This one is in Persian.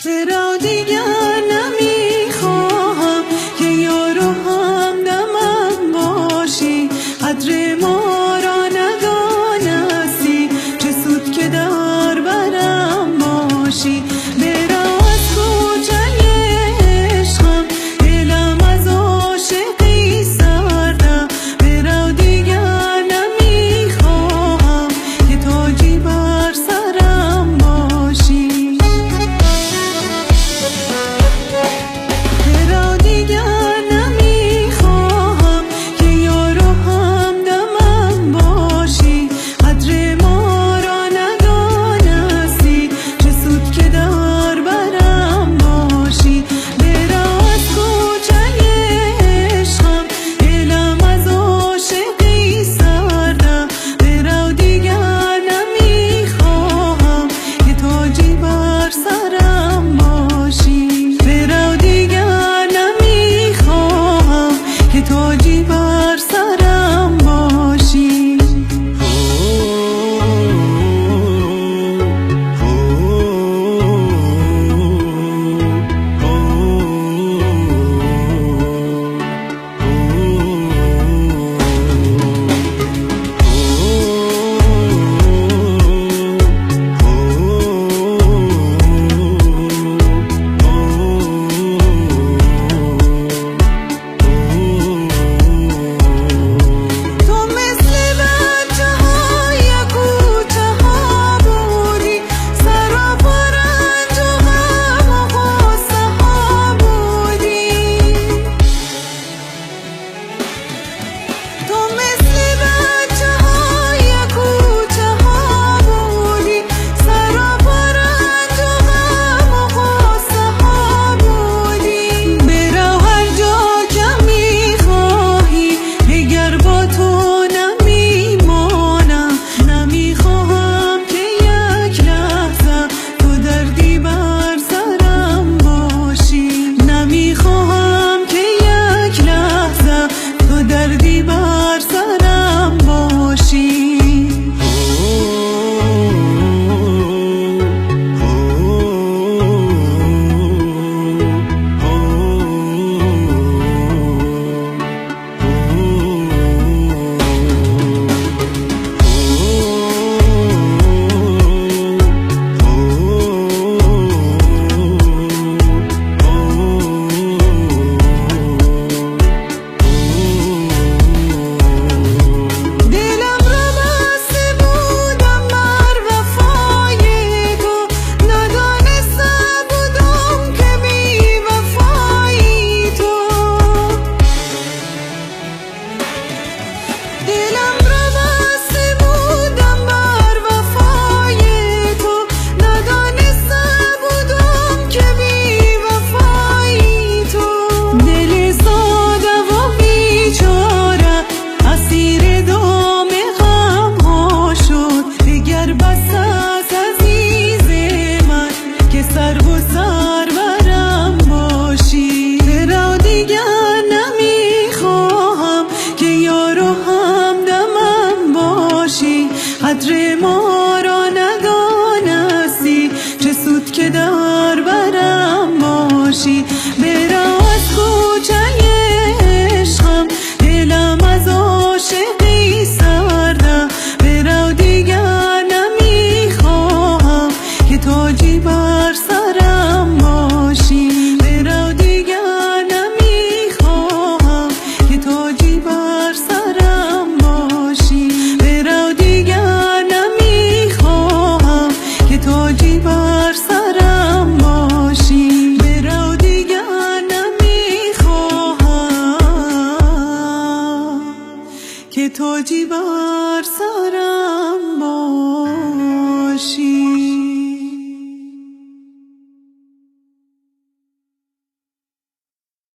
چرا دیگر نمیخواهم که یار و همدمم باشی، قدر ما را ندانستی، چه سود که در برم باشی. برو از کوچه عشقم، دلم از عاشقی سردم. برو دیگر نمیخواهم که تاجی بر سرم باشی. تاجی بر سرم باشی. دردی بر سرم باشی. قدر ما را ندانستی، چه سود که در برم باشی. برو از کوچه عشقم، دلم از عاشقی سردم. برو دیگر نمیخواهم که تاجی بر سرم باشی. برو دیگر نمیخواهم که تاجی بر سرم باشی. برو تاجی بر سرم باشی. برو دیگر نمیخواهم که تاجی بر